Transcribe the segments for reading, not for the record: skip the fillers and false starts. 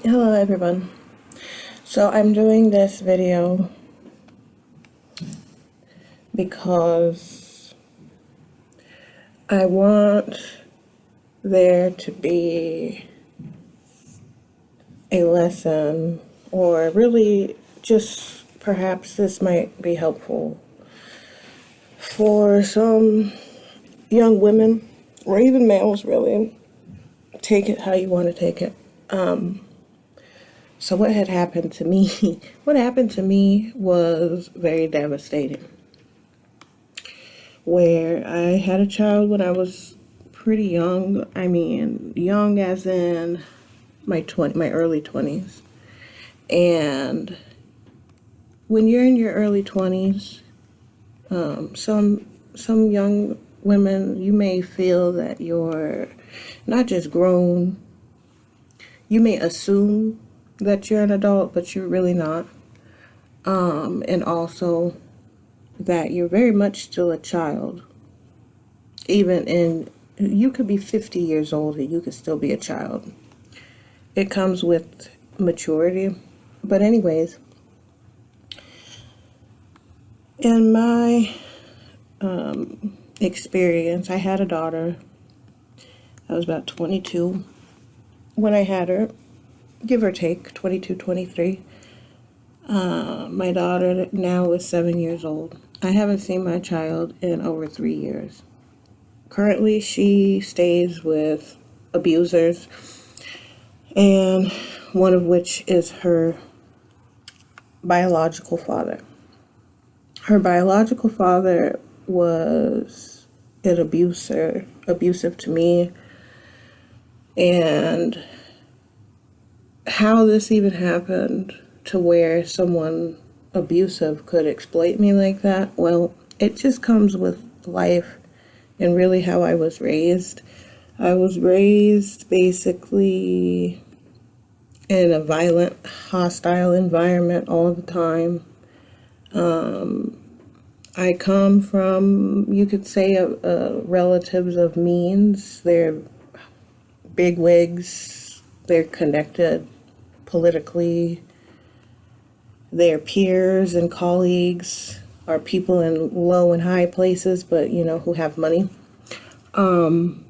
Hello everyone. So I'm doing this video because I want there to be a lesson, or really just perhaps this might be helpful for some young women or even males, really. Take it how you want to take it. So what had happened to me, what happened to me was very devastating. Where I had a child when I was pretty young. I mean, young as in my early 20s. And when you're in your early 20s, some young women, you may feel that you're not just grown. You may assume that you're an adult, but you're really not. And also that you're very much still a child. You could be 50 years old and you could still be a child. It comes with maturity. But anyways, in my experience, I had a daughter. I was about 22 when I had her, give or take, 22, 23. My daughter now is 7 years old. I haven't seen my child in over 3 years. Currently, she stays with abusers, and one of which is her biological father. Her biological father was an abusive to me, and how this even happened to where someone abusive could exploit me like that, well, it just comes with life and really how I was raised. I was raised basically in a violent, hostile environment all the time. I come from, you could say, relatives of means. They're bigwigs. They're connected politically. Their peers and colleagues are people in low and high places, but who have money. And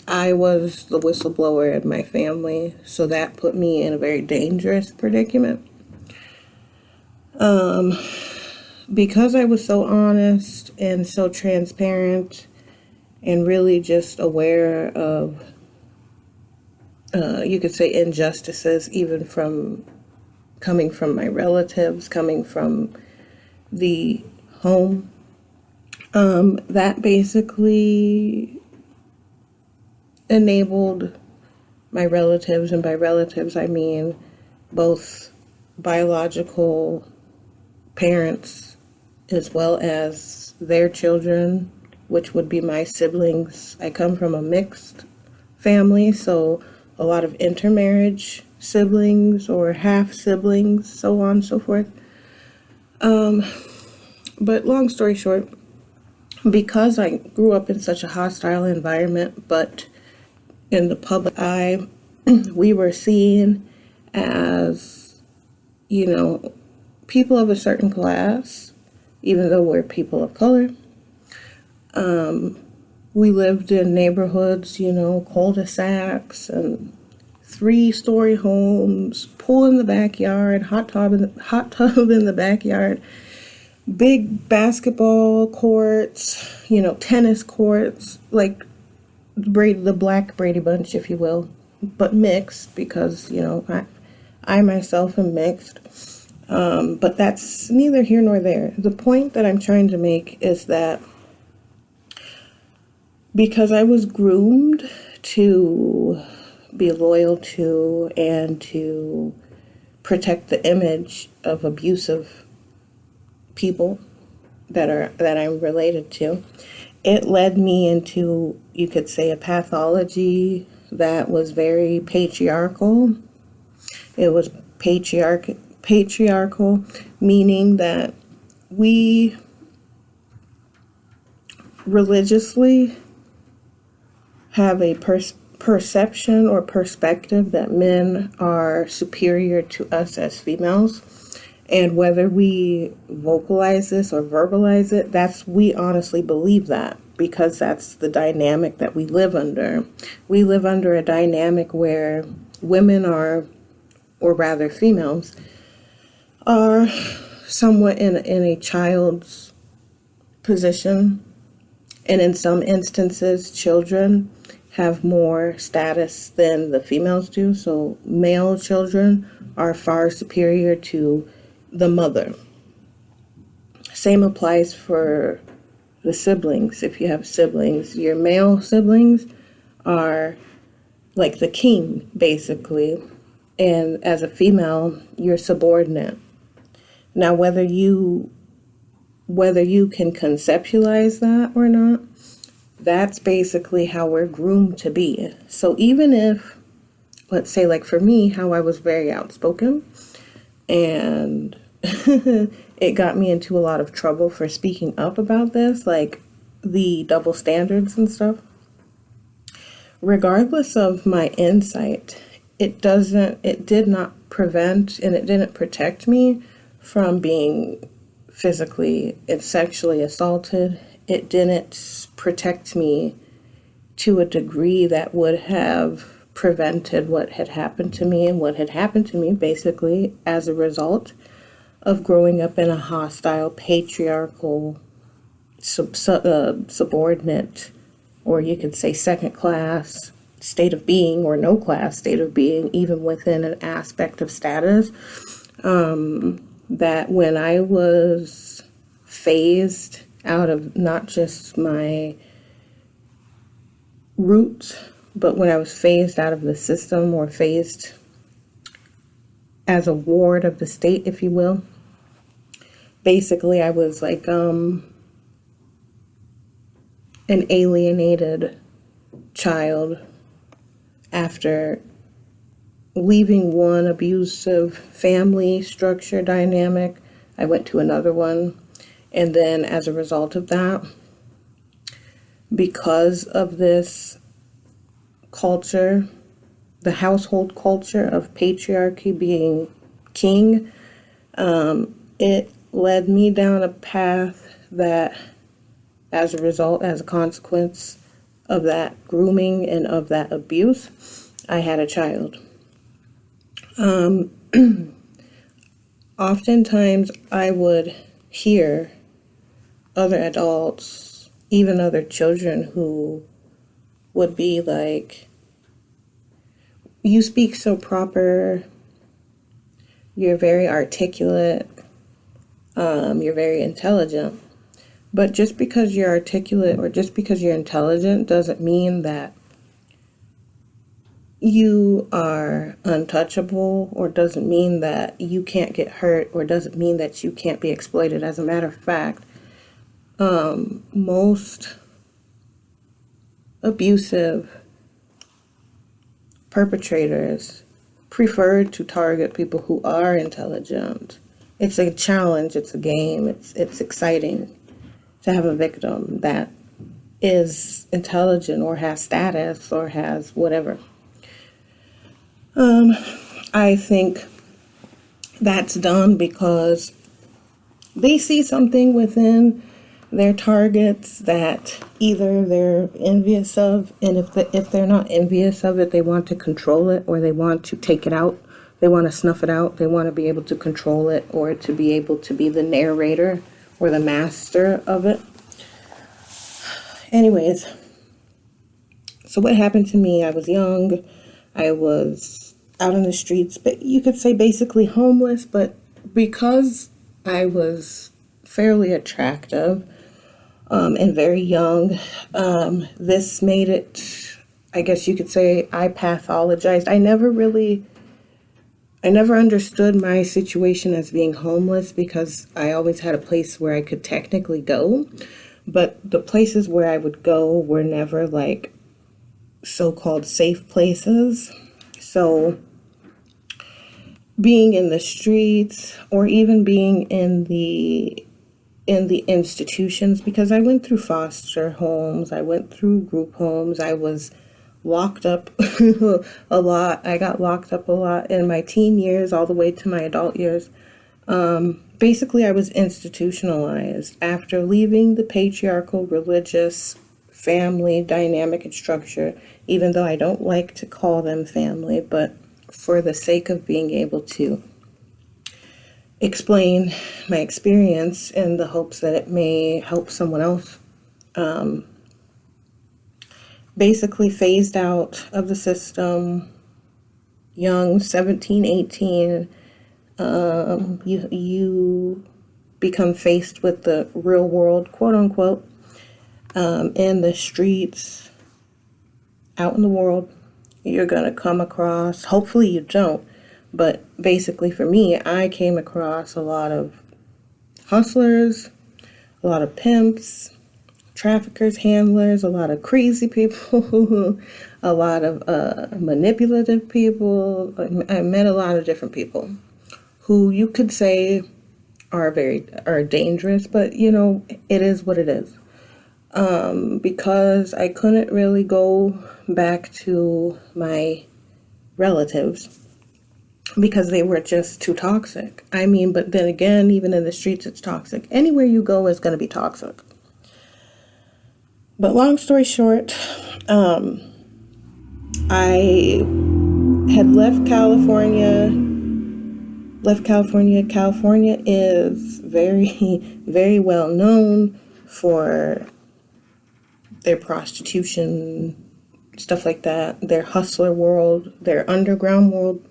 I was the whistleblower in my family, so that put me in a very dangerous predicament. Because I was so honest and so transparent and really just aware of, you could say, injustices, even coming from my relatives, coming from the home, that basically enabled my relatives, and by relatives I mean both biological parents as well as their children, which would be my siblings. I come from a mixed family, so a lot of intermarriage siblings or half siblings, so on and so forth. But long story short, because I grew up in such a hostile environment, but in the public eye, we were seen as, people of a certain class, even though we're people of color. We lived in neighborhoods, cul-de-sacs and 3-story homes, pool in the backyard, hot tub in the backyard, big basketball courts, tennis courts, like the black Brady Bunch, if you will, but mixed because, I myself am mixed. But that's neither here nor there. The point that I'm trying to make is that because I was groomed to be loyal to and to protect the image of abusive people that I'm related to, it led me into, you could say, a pathology that was very patriarchal. It was patriarchal, meaning that we religiously have a perception or perspective that men are superior to us as females. And whether we vocalize this or verbalize it, we honestly believe that, because that's the dynamic that we live under. We live under a dynamic where women are, or rather females, are somewhat in a child's position. And in some instances, children have more status than the females do. So male children are far superior to the mother. Same applies for the siblings. If you have siblings, your male siblings are like the king, basically. And as a female, you're subordinate. Now, whether you can conceptualize that or not, that's basically how we're groomed to be. So even if, let's say, like for me, how I was very outspoken, and it got me into a lot of trouble for speaking up about this, like the double standards and stuff. Regardless of my insight, it did not prevent and it didn't protect me from being physically and sexually assaulted. It didn't protect me to a degree that would have prevented what had happened to me, and what had happened to me basically as a result of growing up in a hostile, patriarchal, subordinate, or you could say second class state of being, or no class state of being, even within an aspect of status. That when I was phased out of not just my roots, but when I was phased out of the system, or phased as a ward of the state, if you will, basically I was like an alienated child. After leaving one abusive family structure dynamic, I went to another one. And then as a result of that, because of this culture, the household culture of patriarchy being king, it led me down a path that, as a result, as a consequence of that grooming and of that abuse, I had a child. Oftentimes I would hear other adults, even other children, who would be like, "You speak so proper, you're very articulate, you're very intelligent." But just because you're articulate or just because you're intelligent doesn't mean that you are untouchable, or doesn't mean that you can't get hurt, or doesn't mean that you can't be exploited. As a matter of fact, most abusive perpetrators prefer to target people who are intelligent. It's a challenge, it's a game, it's exciting to have a victim that is intelligent or has status or has whatever. I think that's done because they see something within their targets that either they're envious of, and if they're not envious of it, they want to control it, or they want to take it out. They want to snuff it out. They want to be able to control it, or to be able to be the narrator or the master of it. Anyways, so what happened to me? I was young. I was out in the streets, but you could say basically homeless. But because I was fairly attractive and very young, this made it, I guess you could say, I pathologized. I never understood my situation as being homeless, because I always had a place where I could technically go. But the places where I would go were never like so-called safe places. So being in the streets, or even being in the institutions, because I went through foster homes, I went through group homes, I was locked up a lot. I got locked up a lot in my teen years all the way to my adult years. Basically, I was institutionalized after leaving the patriarchal religious family dynamic and structure, even though I don't like to call them family, but for the sake of being able to explain my experience in the hopes that it may help someone else. Basically phased out of the system, young, 17, 18. You become faced with the real world, quote unquote, in the streets, out in the world. You're going to come across, hopefully you don't, but basically for me, I came across a lot of hustlers, a lot of pimps, traffickers, handlers, a lot of crazy people, a lot of manipulative people. I met a lot of different people who you could say are dangerous, but you know, it is what it is. Because I couldn't really go back to my relatives because they were just too toxic. I mean, but then again, even in the streets, it's toxic. Anywhere you go is going to be toxic. But long story short, I had left California. California is very, very well known for their prostitution, stuff like that, their hustler world, their underground world.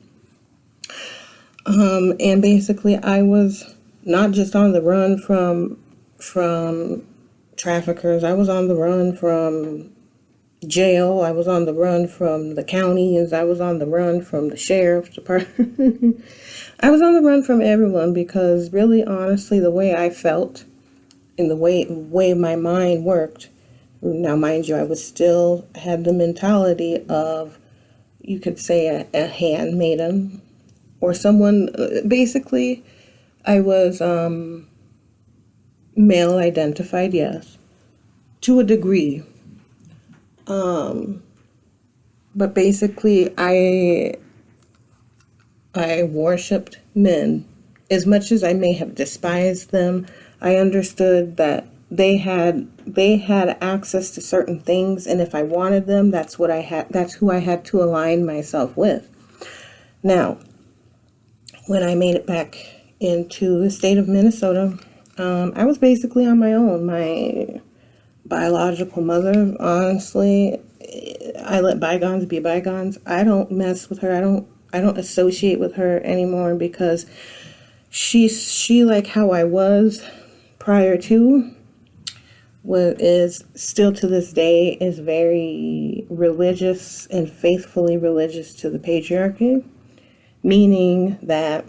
And basically I was not just on the run from traffickers. I was on the run from jail. I was on the run from the counties. I was on the run from the sheriff's department. I was on the run from everyone because really, honestly, the way I felt and the way my mind worked, now mind you, I was still had the mentality of, you could say, a handmaiden or someone. Basically, I was male identified, yes, to a degree. But basically, I worshipped men. As much as I may have despised them, I understood that they had access to certain things, and if I wanted them, that's who I had to align myself with. Now, when I made it back into the state of Minnesota, I was basically on my own. My biological mother, honestly, I let bygones be bygones. I don't mess with her. I don't associate with her anymore because she like how I was prior to is still to this day is very religious and faithfully religious to the patriarchy, meaning that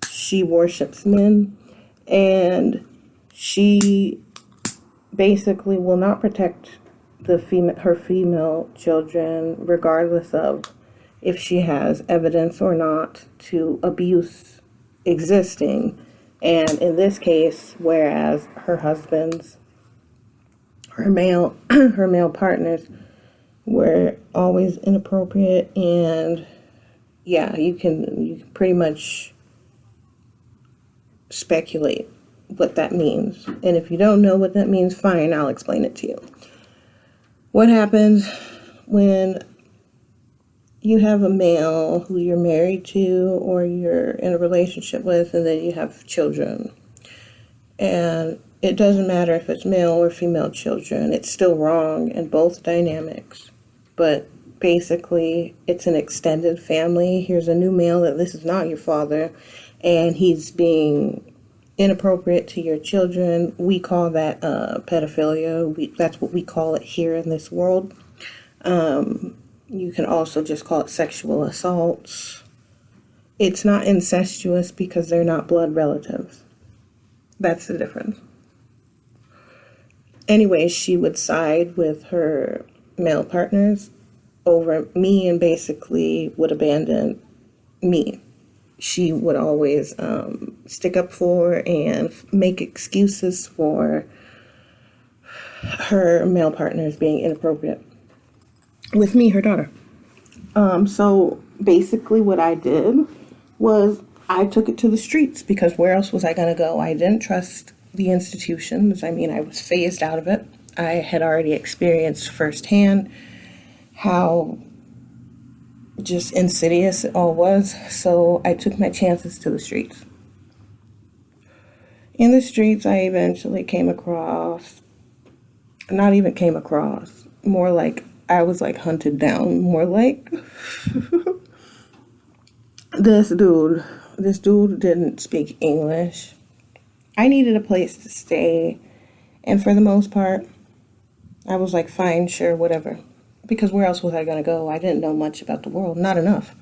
she worships men and she basically will not protect her female children regardless of if she has evidence or not to abuse existing. And in this case, whereas her male partners were always inappropriate, and yeah, you can pretty much speculate what that means. And if you don't know what that means, fine, I'll explain it to you. What happens when you have a male who you're married to or you're in a relationship with, and then you have children? And it doesn't matter if it's male or female children, it's still wrong in both dynamics. But basically, it's an extended family. Here's a new male that this is not your father, and he's being inappropriate to your children. We call that pedophilia. That's what we call it here in this world. You can also just call it sexual assault. It's not incestuous because they're not blood relatives. That's the difference. Anyways, she would side with her male partners over me and basically would abandon me. She would always stick up for and make excuses for her male partners being inappropriate. with me, her daughter. So basically what I did was I took it to the streets because where else was I going to go? I didn't trust the institutions. I mean, I was phased out of it. I had already experienced firsthand how just insidious it all was. So I took my chances to the streets. In the streets, I eventually came across, not even came across, more like I was like hunted down, more like this dude. This dude didn't speak English. I needed a place to stay, and for the most part, I was like, fine, sure, whatever. Because where else was I going to go? I didn't know much about the world, not enough.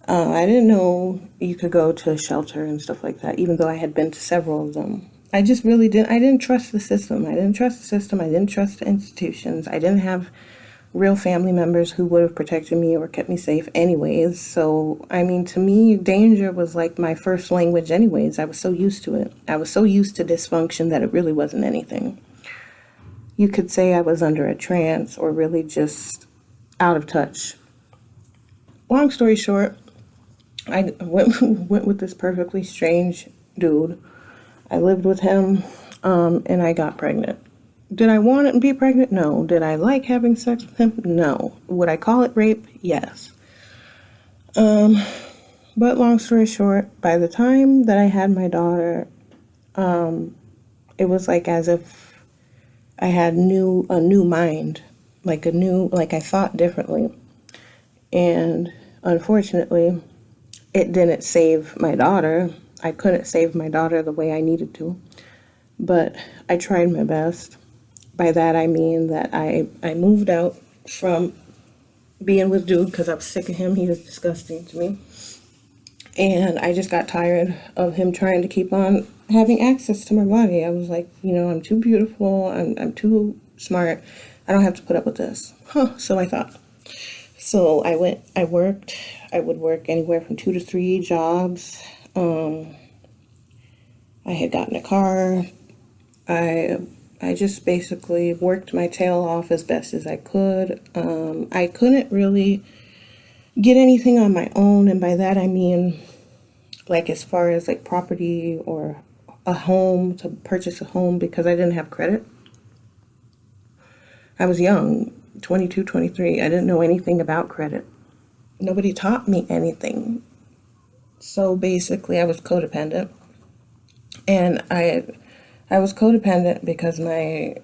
I didn't know you could go to a shelter and stuff like that, even though I had been to several of them. I just really didn't. I didn't trust the system. I didn't trust the system. I didn't trust the institutions. I didn't have real family members who would have protected me or kept me safe anyways. So, I mean, to me, danger was like my first language anyways. I was so used to it. I was so used to dysfunction that it really wasn't anything. You could say I was under a trance or really just out of touch. Long story short, I went with this perfectly strange dude. I lived with him, and I got pregnant. Did I want to be pregnant? No. Did I like having sex with him? No. Would I call it rape? Yes. But long story short, by the time that I had my daughter, it was like as if I had a new mind, like I thought differently. And unfortunately, it didn't save my daughter. I couldn't save my daughter the way I needed to, but I tried my best. By that I mean that I moved out from being with dude because I was sick of him. He was disgusting to me. And I just got tired of him trying to keep on having access to my body. I was like, I'm too beautiful. I'm too smart. I don't have to put up with this. So I thought. So I worked. I would work anywhere from 2 to 3 jobs. I had gotten a car. I just basically worked my tail off as best as I could. I couldn't really get anything on my own, and by that I mean, like as far as like property or a home, to purchase a home, because I didn't have credit. I was young, 22, 23. I didn't know anything about credit. Nobody taught me anything. So basically I was codependent. And I was codependent because my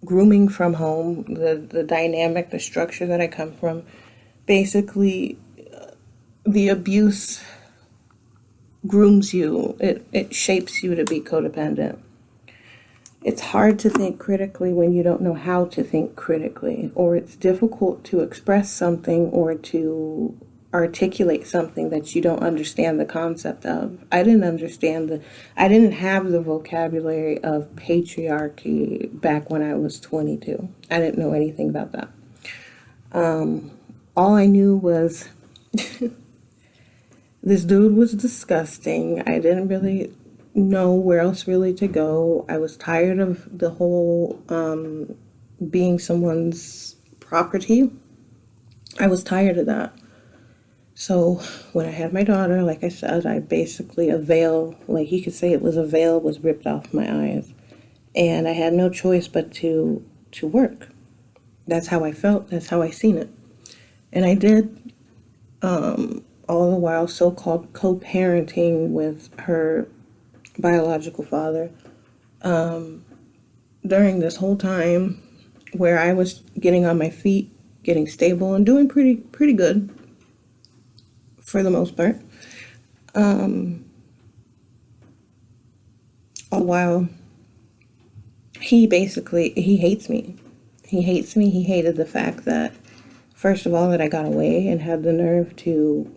grooming from home, the dynamic, the structure that I come from, basically the abuse grooms you. It shapes you to be codependent. It's hard to think critically when you don't know how to think critically, or it's difficult to express something or to articulate something that you don't understand the concept of. I didn't have the vocabulary of patriarchy back when I was 22. I didn't know anything about that. All I knew was this dude was disgusting. I didn't really know where else really to go. I was tired of the whole being someone's property. I was tired of that. So when I had my daughter, like I said, I basically a veil, like you could say it was a veil, was ripped off my eyes. And I had no choice but to work. That's how I felt. That's how I seen it. And I did, all the while so-called co-parenting with her biological father. During this whole time where I was getting on my feet, getting stable, and doing pretty good for the most part. All while he hates me. He hates me. He hated the fact that, first of all, that I got away and had the nerve to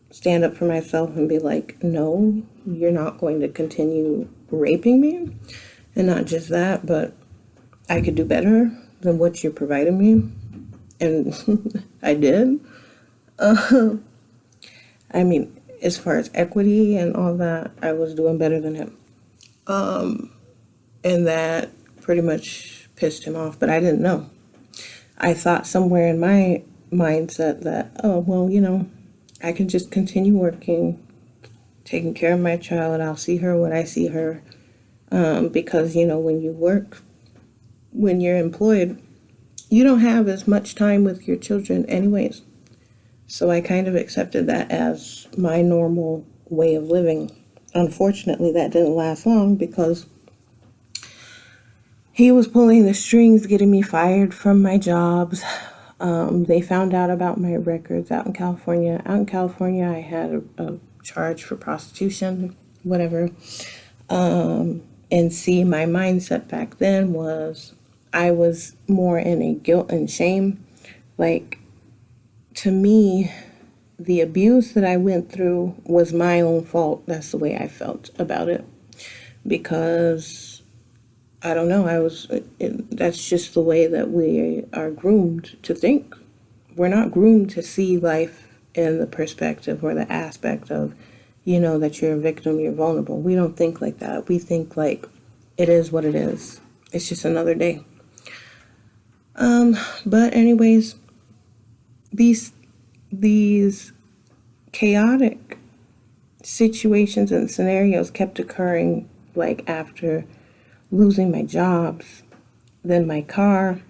stand up for myself and be like, no, you're not going to continue raping me. And not just that, but I could do better than what you're providing me. And I did. I mean, as far as equity and all that, I was doing better than him. And that pretty much pissed him off, but I didn't know. I thought somewhere in my mindset that, oh, well, I can just continue working, taking care of my child. I'll see her when I see her. Because, when you work, when you're employed, you don't have as much time with your children anyways. So I kind of accepted that as my normal way of living. Unfortunately, that didn't last long because he was pulling the strings, getting me fired from my jobs. They found out about my records out in California. Out in California, I had a charge for prostitution, whatever. And see, my mindset back then was I was more in a guilt and shame. Like, to me, the abuse that I went through was my own fault. That's the way I felt about it. Because, I don't know, that's just the way that we are groomed to think. We're not groomed to see life in the perspective or the aspect of, that you're a victim, you're vulnerable. We don't think like that. We think like it is what it is. It's just another day. But anyways, these chaotic situations and scenarios kept occurring, like after losing my jobs, then my car,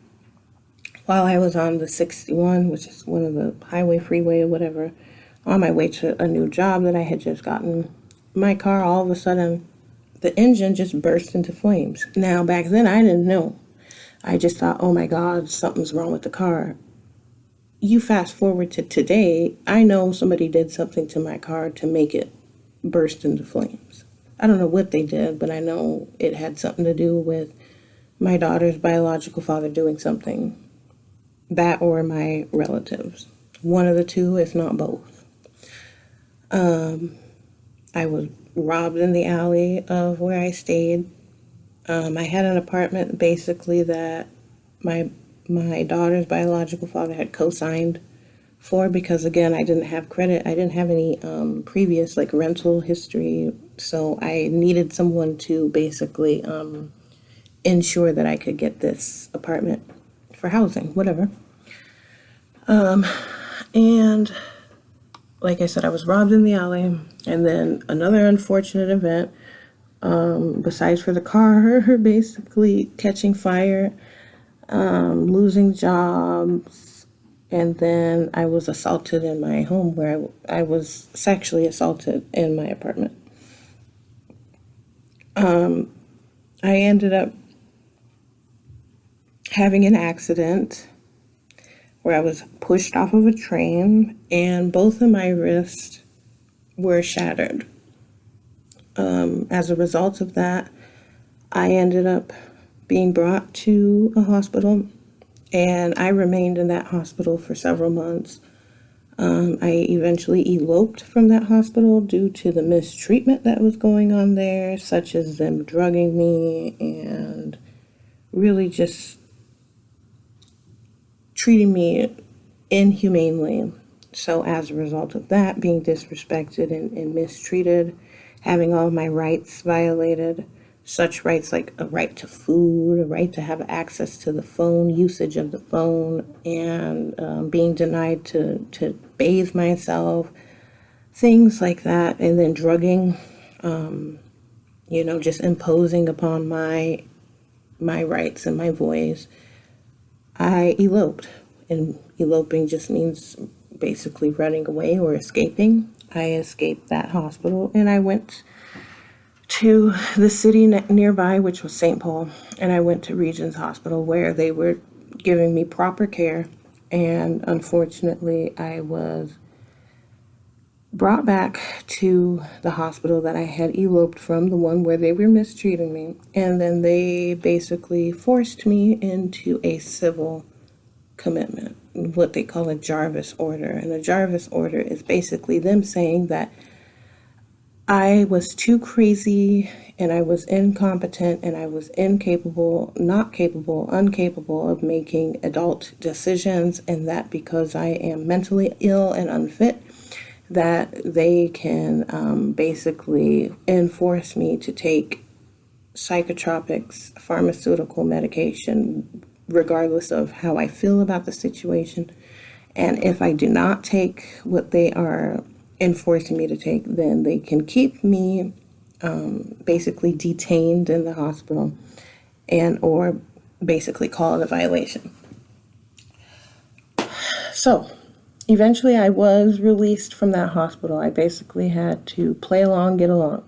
while I was on the 61, which is one of the highway, freeway, or whatever, on my way to a new job that I had just gotten. My car, all of a sudden, the engine just burst into flames. Now, back then, I didn't know. I just thought, oh my God, something's wrong with the car. You fast forward to today, I know somebody did something to my car to make it burst into flames. I don't know what they did, but I know it had something to do with my daughter's biological father doing something. That or my relatives. One of the two, if not both. I was robbed in the alley of where I stayed. I had an apartment basically that my daughter's biological father had co-signed for because, again, I didn't have credit. I didn't have any previous rental history, so I needed someone to basically ensure that I could get this apartment for housing, whatever. And like I said, I was robbed in the alley, and then another unfortunate event, besides for the car basically catching fire, losing jobs, and then I was assaulted in my home where I was sexually assaulted in my apartment. I ended up having an accident where I was pushed off of a train and both of my wrists were shattered. As a result of that, I ended up being brought to a hospital, and I remained in that hospital for several months. I eventually eloped from that hospital due to the mistreatment that was going on there, such as them drugging me and really just treating me inhumanely. So as a result of that, being disrespected and mistreated, having all of my rights violated, such rights like a right to food, a right to have access to the phone, usage of the phone, and being denied to bathe myself, things like that, and then drugging, just imposing upon my rights and my voice. I eloped, and eloping just means basically running away or escaping. I escaped that hospital, and I went to the city nearby, which was St. Paul, and I went to Regions Hospital where they were giving me proper care, and unfortunately I was brought back to the hospital that I had eloped from, the one where they were mistreating me, and then they basically forced me into a civil commitment, what they call a Jarvis order. And a Jarvis order is basically them saying that I was too crazy and I was incompetent and I was incapable, not capable, incapable of making adult decisions, and that because I am mentally ill and unfit, that they can basically enforce me to take psychotropics, pharmaceutical medication, regardless of how I feel about the situation. And if I do not take what they are enforcing me to take, then they can keep me basically detained in the hospital and or basically call it a violation. So eventually I was released from that hospital. I basically had to play along, get along.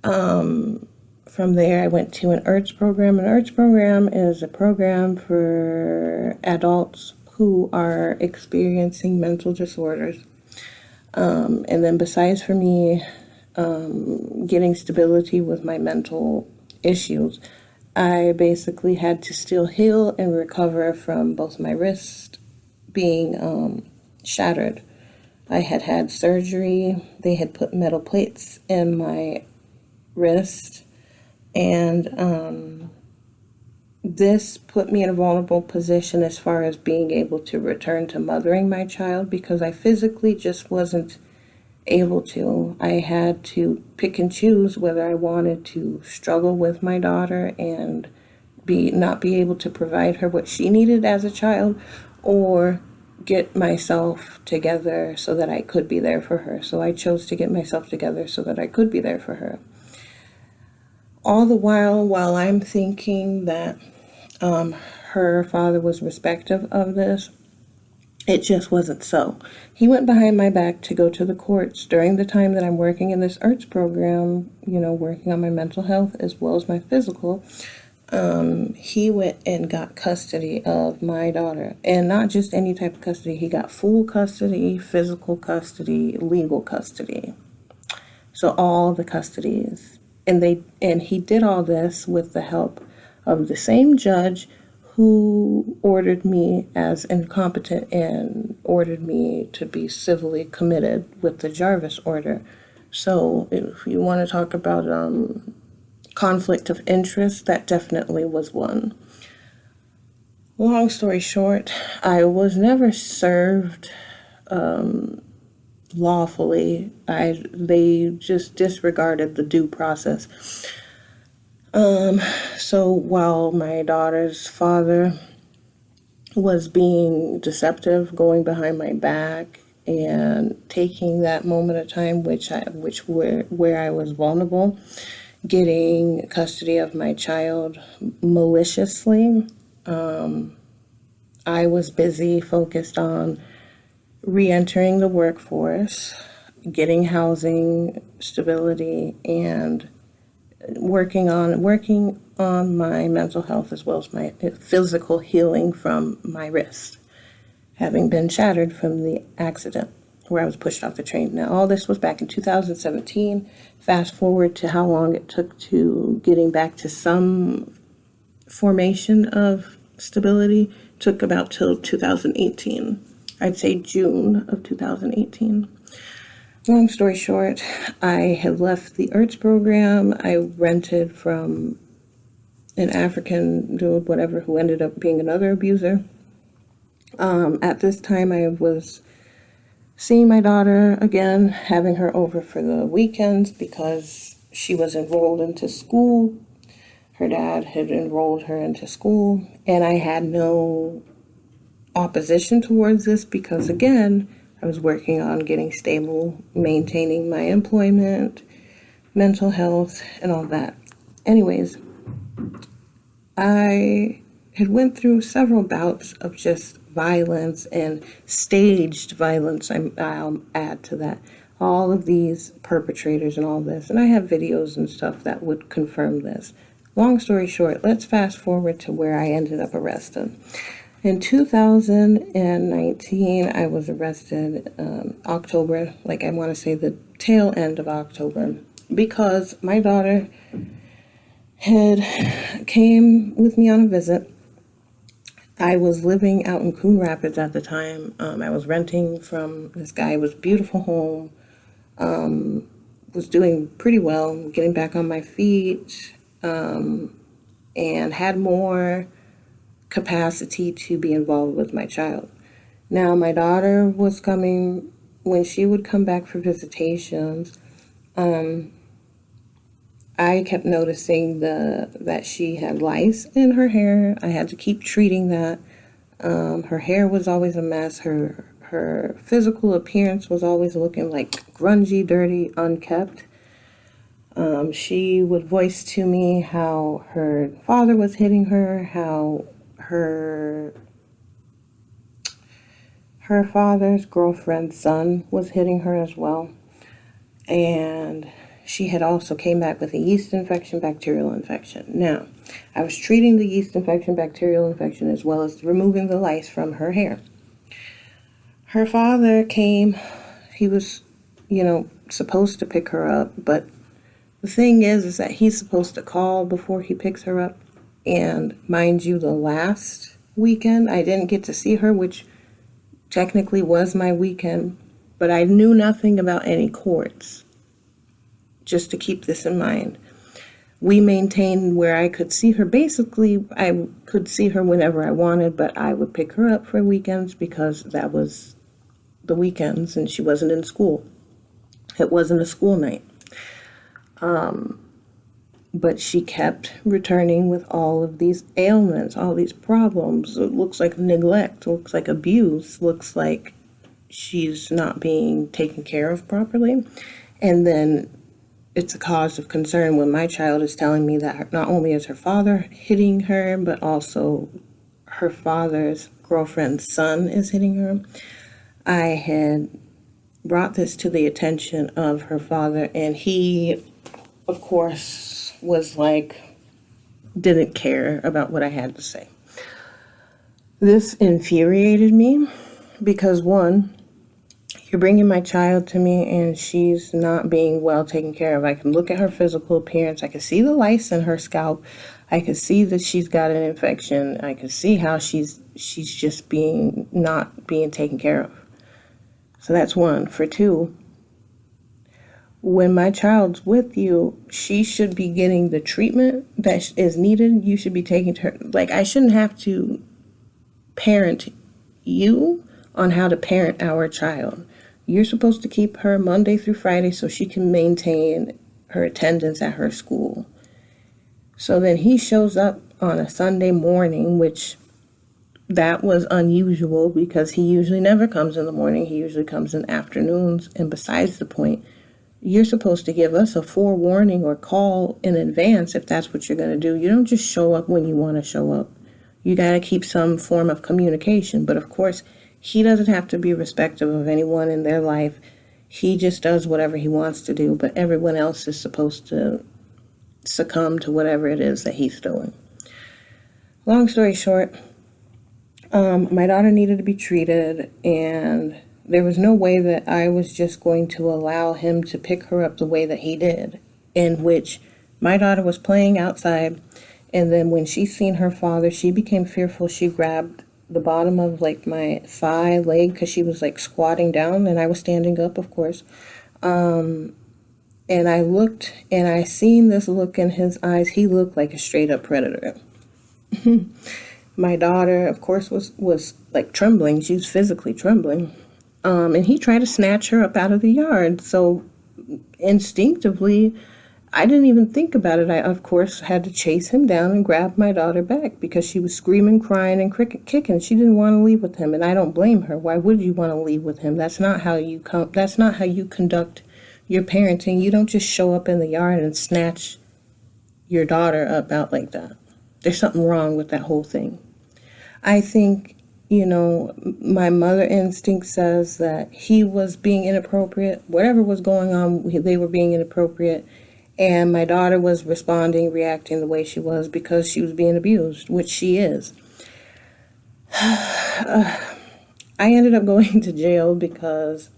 From there, I went to an IRTS program. An IRTS program is a program for adults who are experiencing mental disorders. And then besides for me getting stability with my mental issues, I basically had to still heal and recover from both my wrist being shattered. I had had surgery. They had put metal plates in my wrist, and this put me in a vulnerable position as far as being able to return to mothering my child, because I physically just wasn't able to. I had to pick and choose whether I wanted to struggle with my daughter and not be able to provide her what she needed as a child, or get myself together so that I could be there for her. So I chose to get myself together so that I could be there for her. All the while I'm thinking that her father was respectful of this, it just wasn't so. He went behind my back to go to the courts during the time that I'm working in this IRTS program, working on my mental health as well as my physical. He went and got custody of my daughter, and not just any type of custody. He got full custody, physical custody, legal custody. So all the custodies. And he did all this with the help of the same judge who ordered me as incompetent and ordered me to be civilly committed with the Jarvis order. So if you want to talk about conflict of interest, that definitely was one. Long story short, I was never served lawfully. They just disregarded the due process. So while my daughter's father was being deceptive, going behind my back, and taking that moment of time where I was vulnerable, getting custody of my child maliciously, I was busy focused on re-entering the workforce, getting housing stability, and working on my mental health as well as my physical healing from my wrist, having been shattered from the accident where I was pushed off the train. Now, all this was back in 2017. Fast forward to how long it took to getting back to some formation of stability, took about till 2018. I'd say June of 2018. Long story short, I had left the IRTS program. I rented from an African dude, whatever, who ended up being another abuser. At this time, I was seeing my daughter again, having her over for the weekends because she was enrolled into school. Her dad had enrolled her into school, and I had no opposition towards this because, again, I was working on getting stable, maintaining my employment, mental health, and all that. Anyways, I had went through several bouts of just violence and staged violence. I'll add to that. All of these perpetrators and all this. And I have videos and stuff that would confirm this. Long story short, let's fast forward to where I ended up arrested. In 2019, I was arrested October, like I want to say the tail end of October, because my daughter had came with me on a visit. I was living out in Coon Rapids at the time. I was renting from this guy. It was a beautiful home. Was doing pretty well, getting back on my feet, and had more capacity to be involved with my child. Now, my daughter was coming, when she would come back for visitations, I I kept noticing that she had lice in her hair. I had to keep treating that. Her hair was always a mess. Her physical appearance was always looking like grungy, dirty, unkept. She would voice to me how her father was hitting her, how her father's girlfriend's son was hitting her as well. And she had also came back with a yeast infection, bacterial infection. Now, I was treating the yeast infection, bacterial infection, as well as removing the lice from her hair. Her father came, he was, supposed to pick her up, but the thing is that he's supposed to call before he picks her up. And mind you, the last weekend, I didn't get to see her, which technically was my weekend, but I knew nothing about any courts. Just to keep this in mind, we maintained where I could see her. Basically, I could see her whenever I wanted, but I would pick her up for weekends because that was the weekends and she wasn't in school. It wasn't a school night. But she kept returning with all of these ailments, all these problems. It looks like neglect, looks like abuse, looks like she's not being taken care of properly. And then it's a cause of concern when my child is telling me that not only is her father hitting her, but also her father's girlfriend's son is hitting her. I had brought this to the attention of her father, and he, of course, was like, didn't care about what I had to say. This infuriated me because, one, you're bringing my child to me and she's not being well taken care of. I can look at her physical appearance. I can see the lice in her scalp. I can see that she's got an infection. I can see how she's just not being taken care of. So that's one. For two, when my child's with you, she should be getting the treatment that is needed. You should be taking her. Like, I shouldn't have to parent you on how to parent our child. You're supposed to keep her Monday through Friday so she can maintain her attendance at her school. So then he shows up on a Sunday morning, which that was unusual because he usually never comes in the morning. He usually comes in afternoons. And besides the point, you're supposed to give us a forewarning or call in advance if that's what you're going to do. You don't just show up when you want to show up. You got to keep some form of communication. But of course, he doesn't have to be respective of anyone in their life. He just does whatever he wants to do, but everyone else is supposed to succumb to whatever it is that he's doing. Long story short, my daughter needed to be treated, and there was no way that I was just going to allow him to pick her up the way that he did, in which my daughter was playing outside, and then when she seen her father, she became fearful. She grabbed the bottom of like my thigh leg because she was like squatting down and I was standing up, of course. And I looked and I seen this look in his eyes. He looked like a straight up predator. My daughter, of course, was like trembling. She was physically trembling. And he tried to snatch her up out of the yard. So instinctively, I didn't even think about it. I, of course, had to chase him down and grab my daughter back because she was screaming, crying, and kicking. She didn't want to leave with him, and I don't blame her. Why would you want to leave with him? That's not how you That's not how you conduct your parenting. You don't just show up in the yard and snatch your daughter up out like that. There's something wrong with that whole thing. I think, my mother instinct says that he was being inappropriate. Whatever was going on, they were being inappropriate. And my daughter was reacting the way she was because she was being abused, which she is. I ended up going to jail because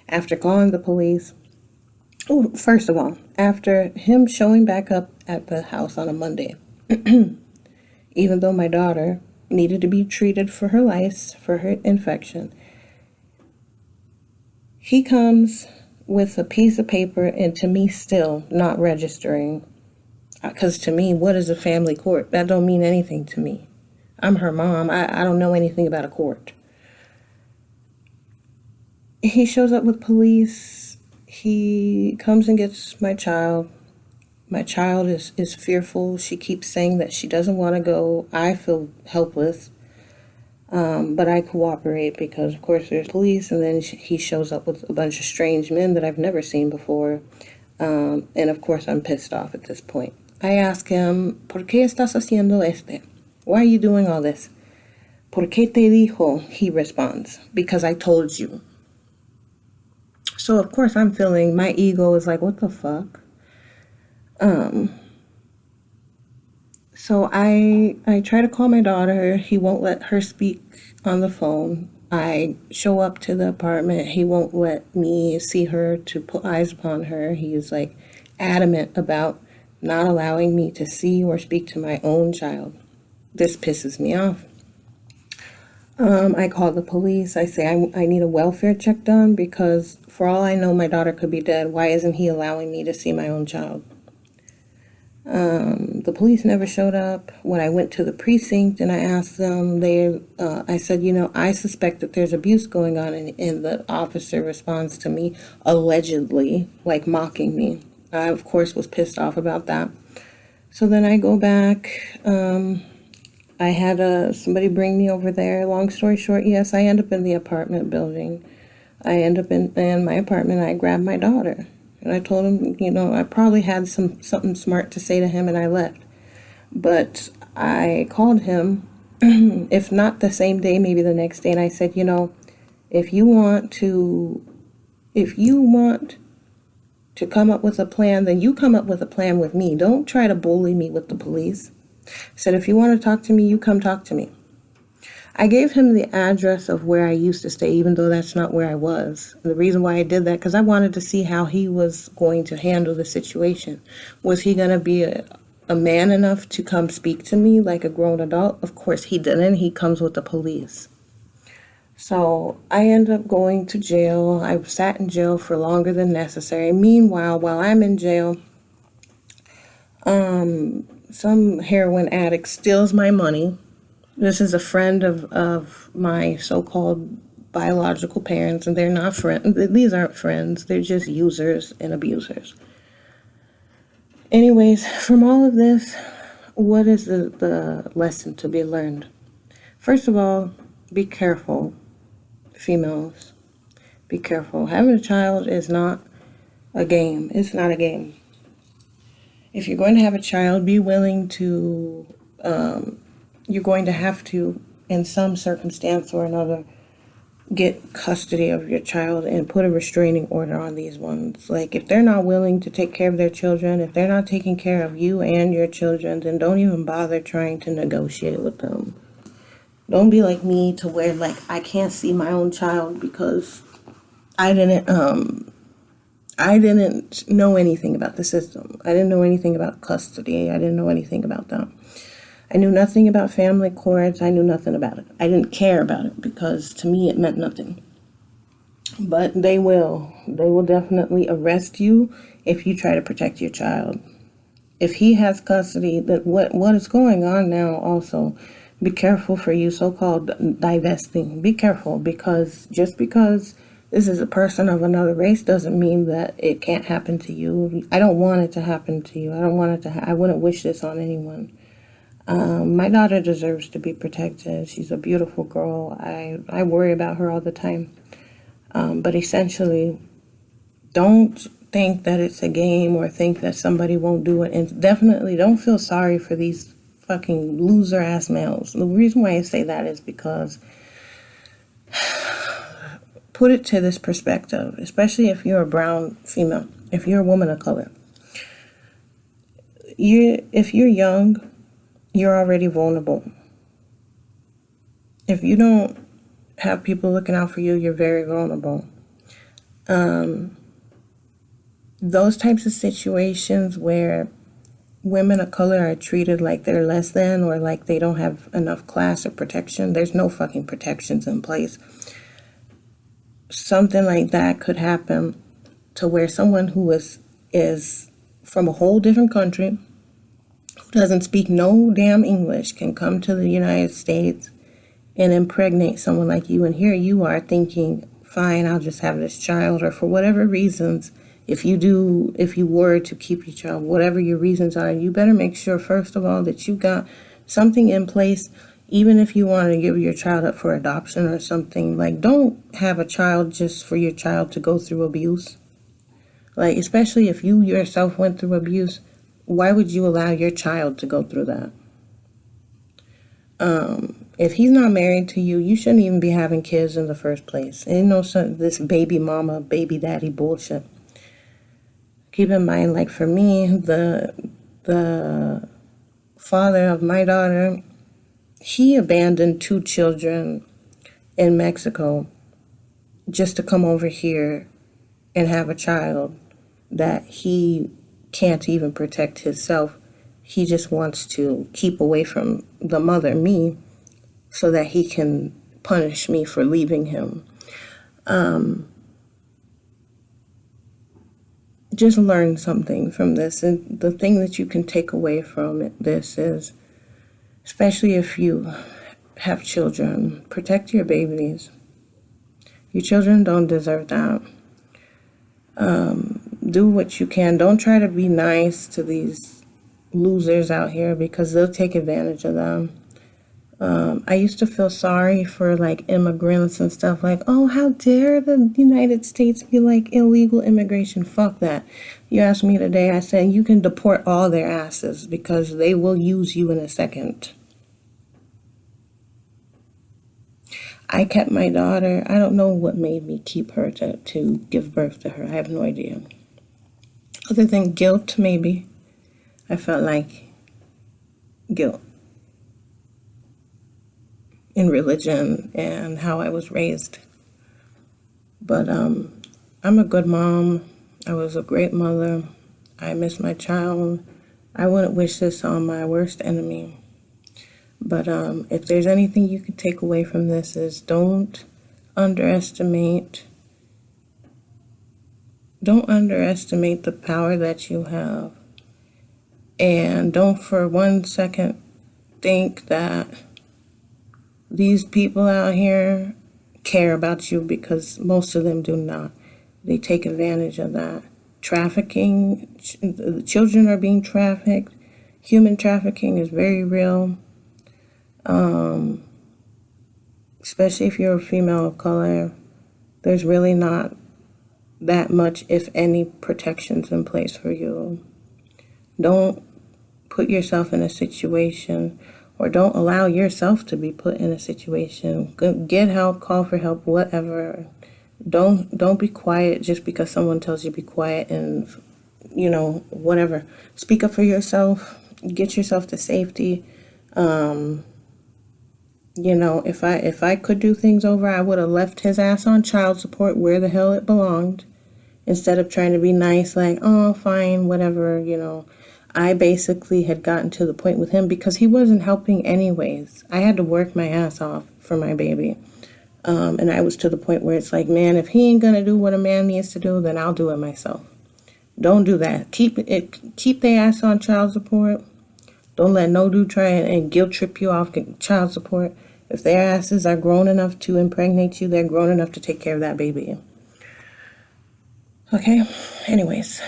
after calling the police, first of all, after him showing back up at the house on a Monday, even though my daughter needed to be treated for her lice, for her infection, he comes with a piece of paper, and to me still not registering, because to me, what is a family court? That don't mean anything to me. I'm her mom. I don't know anything about a court. He shows up with police. He comes and gets my child. My child is fearful. She keeps saying that she doesn't want to go. I feel helpless. But I cooperate because, of course, there's police, and then he shows up with a bunch of strange men that I've never seen before. And, of course, I'm pissed off at this point. I ask him, ¿Por qué estás haciendo este? Why are you doing all this? ¿Por qué te dijo? He responds, because I told you. So, of course, I'm feeling, my ego is like, what the fuck? So I try to call my daughter. He won't let her speak on the phone. I show up to the apartment. He won't let me see her, to put eyes upon her. He is like adamant about not allowing me to see or speak to my own child. This pisses me off. I call the police. I say I need a welfare check done because for all I know, my daughter could be dead. Why isn't he allowing me to see my own child? The police never showed up. When I went to the precinct and I asked them, I said, I suspect that there's abuse going on, and the officer responds to me, allegedly, like mocking me. I, of course, was pissed off about that. So then I go back. I had somebody bring me over there. Long story short, yes, I end up in the apartment building. I end up in my apartment. I grab my daughter. And I told him, I probably had something smart to say to him, and I left. But I called him, if not the same day, maybe the next day, and I said, if you want to come up with a plan, then you come up with a plan with me. Don't try to bully me with the police. I said, if you want to talk to me, you come talk to me. I gave him the address of where I used to stay, even though that's not where I was. And the reason why I did that, because I wanted to see how he was going to handle the situation. Was he going to be a man enough to come speak to me like a grown adult? Of course he didn't. He comes with the police. So I ended up going to jail. I sat in jail for longer than necessary. Meanwhile, while I'm in jail, some heroin addict steals my money. This is a friend of my so-called biological parents, and they're not friends. These aren't friends. They're just users and abusers. Anyways, from all of this, what is the lesson to be learned? First of all, be careful, females. Be careful. Having a child is not a game. It's not a game. If you're going to have a child, be willing to... you're going to have to, in some circumstance or another, get custody of your child and put a restraining order on these ones. Like, if they're not willing to take care of their children, if they're not taking care of you and your children, then don't even bother trying to negotiate with them. Don't be like me to where, like, I can't see my own child because I didn't know anything about the system. I didn't know anything about custody. I didn't know anything about that. I knew nothing about family courts. I knew nothing about it. I didn't care about it because to me it meant nothing. But they will. They will definitely arrest you if you try to protect your child. If he has custody, that what is going on now also, be careful for you so-called divesting. Be careful, because just because this is a person of another race doesn't mean that it can't happen to you. I don't want it to happen to you. I don't want it to I wouldn't wish this on anyone. My daughter deserves to be protected. She's a beautiful girl. I worry about her all the time. But essentially, don't think that it's a game or think that somebody won't do it. And definitely don't feel sorry for these fucking loser-ass males. The reason why I say that is because put it to this perspective, especially if you're a brown female, if you're a woman of color. If you're young, you're already vulnerable. If you don't have people looking out for you, you're very vulnerable. Those types of situations where women of color are treated like they're less than or like they don't have enough class or protection, there's no fucking protections in place. Something like that could happen to where someone who is from a whole different country, doesn't speak no damn English, can come to the United States and impregnate someone like you. And here you are thinking, fine, I'll just have this child. Or for whatever reasons, if you were to keep your child, whatever your reasons are, you better make sure, first of all, that you got something in place. Even if you want to give your child up for adoption or something, like, don't have a child just for your child to go through abuse. Like, especially if you yourself went through abuse, why would you allow your child to go through that? If he's not married to you, you shouldn't even be having kids in the first place. And this baby mama, baby daddy bullshit. Keep in mind, like, for me, the father of my daughter, he abandoned 2 children in Mexico just to come over here and have a child that he can't even protect himself. He just wants to keep away from the mother, me, so that he can punish me for leaving him. Just learn something from this. And the thing that you can take away from this is, especially if you have children, protect your babies. Your children don't deserve that. Do what you can. Don't try to be nice to these losers out here, because they'll take advantage of them. I used to feel sorry for, like, immigrants and stuff, like, oh, how dare the United States be like illegal immigration. Fuck that. You asked me today, I said you can deport all their asses, because they will use you in a second. I kept my daughter. I don't know what made me keep her to give birth to her. I have no idea. Other than guilt, maybe. I felt like guilt in religion and how I was raised. But I'm a good mom. I was a great mother. I miss my child. I wouldn't wish this on my worst enemy. But if there's anything you can take away from this, is don't underestimate the power that you have. And don't for 1 second think that these people out here care about you, because most of them do not. They take advantage of that. Trafficking, children are being trafficked. Human trafficking is very real. Especially if you're a female of color, there's really not that much, if any, protections in place for you. Don't put yourself in a situation, or don't allow yourself to be put in a situation. Get help, call for help, whatever. Don't be quiet just because someone tells you to be quiet, and whatever. Speak up for yourself. Get yourself to safety. If I could do things over, I would have left his ass on child support where the hell it belonged, instead of trying to be nice, like, oh, fine, whatever, I basically had gotten to the point with him, because he wasn't helping anyways. I had to work my ass off for my baby. And I was to the point where it's like, man, if he ain't gonna do what a man needs to do, then I'll do it myself. Don't do that. Keep their ass on child support. Don't let no dude try and guilt trip you off child support. If their asses are grown enough to impregnate you, they're grown enough to take care of that baby. Okay? Anyways.